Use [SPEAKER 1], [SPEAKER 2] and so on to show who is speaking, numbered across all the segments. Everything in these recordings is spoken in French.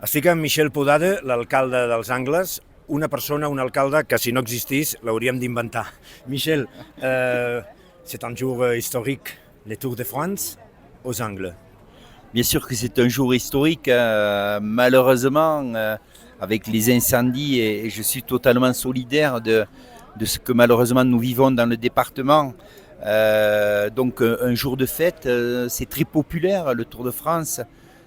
[SPEAKER 1] Estic amb Michel Podada, l'alcalde dels Angles, una persona, un alcalde que si no existís l'hauríem d'inventar. Michel, c'est un jour historique, le Tour de France aux Angles.
[SPEAKER 2] Bien sûr que c'est un jour historique, malheureusement, avec les incendies, et je suis totalement solidaire de ce que malheureusement nous vivons dans le département. Donc un jour de fête, c'est très populaire, le Tour de France.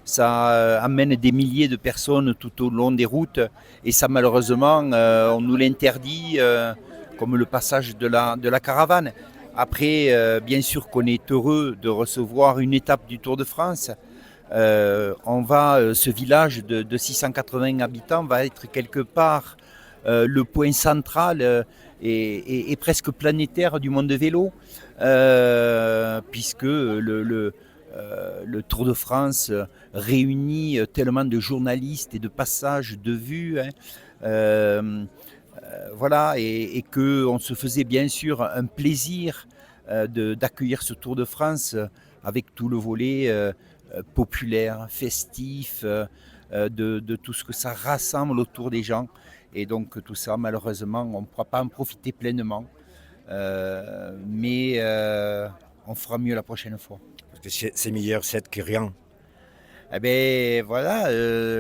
[SPEAKER 2] Ça amène des milliers de personnes tout au long des routes, et ça malheureusement, on nous l'interdit, comme le passage de la caravane. Après, bien sûr qu'on est heureux de recevoir une étape du Tour de France. Ce village de 680 habitants va être quelque part le point central et presque planétaire du monde de vélo, puisque le Tour de France réunit tellement de journalistes et de passages de vues, voilà, et qu'on se faisait bien sûr un plaisir d'accueillir ce Tour de France avec tout le volet populaire, festif, de tout ce que ça rassemble autour des gens. Et donc tout ça, malheureusement, on ne pourra pas en profiter pleinement, mais on fera mieux la prochaine fois.
[SPEAKER 1] Parce que c'est meilleur c'est que rien.
[SPEAKER 2] Eh bien voilà,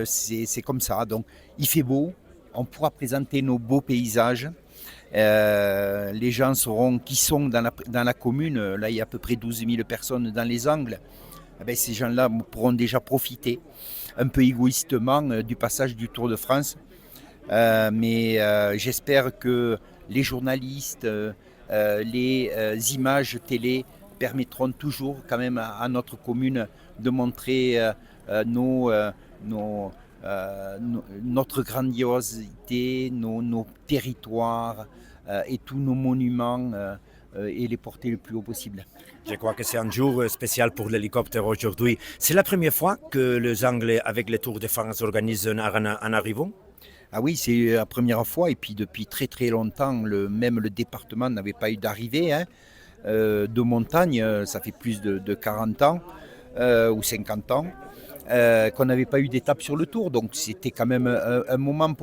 [SPEAKER 2] c'est comme ça. Donc il fait beau, on pourra présenter nos beaux paysages. Les gens sauront qui sont dans la commune. Là, il y a à peu près 12 000 personnes dans les Angles. Eh bien, ces gens-là pourront déjà profiter un peu égoïstement du passage du Tour de France. Mais j'espère que les journalistes, les images télé permettront toujours quand même à notre commune de montrer notre grandiosité, nos territoires et tous nos monuments et les porter le plus haut possible.
[SPEAKER 1] Je crois que c'est un jour spécial pour l'hélicoptère aujourd'hui. C'est la première fois que les Anglais, avec le Tour de France, organisent un arrivant.
[SPEAKER 2] Ah oui, c'est la première fois, et puis depuis très très longtemps, même le département n'avait pas eu d'arrivée de montagne. Ça fait plus de 40 ans ou 50 ans qu'on n'avait pas eu d'étape sur le Tour. Donc c'était quand même un moment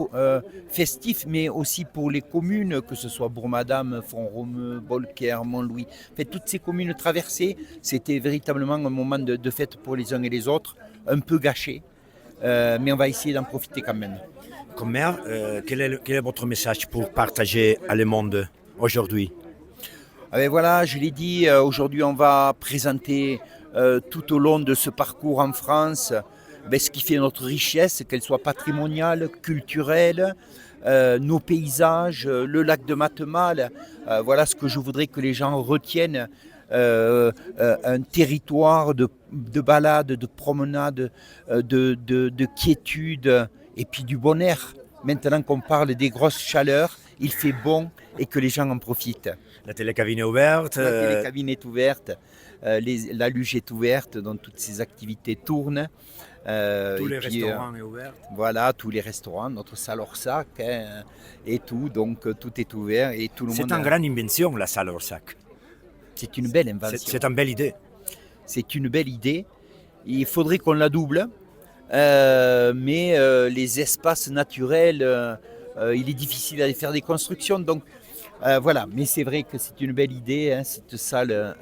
[SPEAKER 2] festif, mais aussi pour les communes, que ce soit Bourg-Madame, Font-Romeu, Bolquer, Montlouis. En fait, toutes ces communes traversées, c'était véritablement un moment de fête pour les uns et les autres, un peu gâché, mais on va essayer d'en profiter quand même.
[SPEAKER 1] Comme maire, quel est votre message pour partager à le monde aujourd'hui?
[SPEAKER 2] Voilà, je l'ai dit, aujourd'hui on va présenter tout au long de ce parcours en France ce qui fait notre richesse, qu'elle soit patrimoniale, culturelle, nos paysages, le lac de Matemal. Voilà ce que je voudrais que les gens retiennent. Un territoire de balade, de promenade, de quiétude et puis du bon air. Maintenant qu'on parle des grosses chaleurs, il fait bon et que les gens en profitent.
[SPEAKER 1] La télécabine est ouverte.
[SPEAKER 2] La télécabine est ouverte, la luge est ouverte, donc toutes ces activités tournent.
[SPEAKER 1] Tous les restaurants sont ouverts.
[SPEAKER 2] Voilà, tous les restaurants, notre salle Orsac et tout, donc tout est ouvert et tout le monde.
[SPEAKER 1] C'est une grande invention, la salle Orsac.
[SPEAKER 2] C'est une belle invention.
[SPEAKER 1] C'est une belle idée.
[SPEAKER 2] C'est une belle idée. Il faudrait qu'on la double, mais les espaces naturels, il est difficile à faire des constructions, donc voilà. Mais c'est vrai que c'est une belle idée, cette salle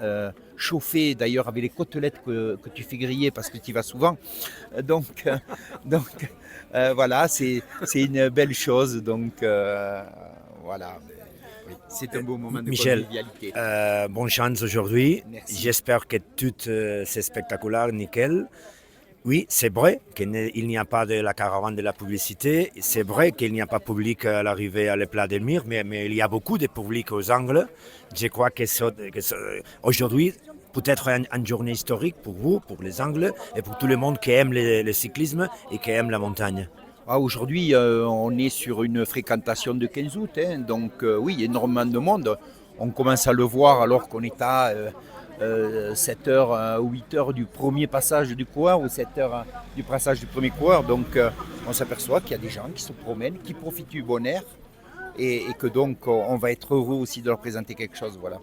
[SPEAKER 2] chauffée, d'ailleurs avec les côtelettes que tu fais griller parce que tu y vas souvent. Donc voilà, c'est une belle chose. Donc voilà. C'est un beau moment de convivialité.
[SPEAKER 1] Michel, bonne chance aujourd'hui.
[SPEAKER 2] Merci.
[SPEAKER 1] J'espère que tout c'est spectaculaire, nickel. Oui, c'est vrai qu'il n'y a pas de la caravane de la publicité. C'est vrai qu'il n'y a pas de public à l'arrivée à la Plage des Murs, mais il y a beaucoup de public aux Angles. Je crois que aujourd'hui, peut-être une journée historique pour vous, pour les Angles, et pour tout le monde qui aime le cyclisme et qui aime la montagne.
[SPEAKER 2] Aujourd'hui, on est sur une fréquentation de 15 août, donc oui, il y a énormément de monde. On commence à le voir alors qu'on est à 7h ou 8h du premier passage du coureur ou 7h du passage du premier coureur. Donc on s'aperçoit qu'il y a des gens qui se promènent, qui profitent du bon air et que donc on va être heureux aussi de leur présenter quelque chose. Voilà.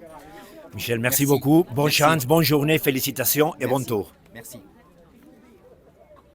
[SPEAKER 1] Michel, merci beaucoup. Bonne chance, bonne journée, félicitations et bon tour.
[SPEAKER 2] Merci.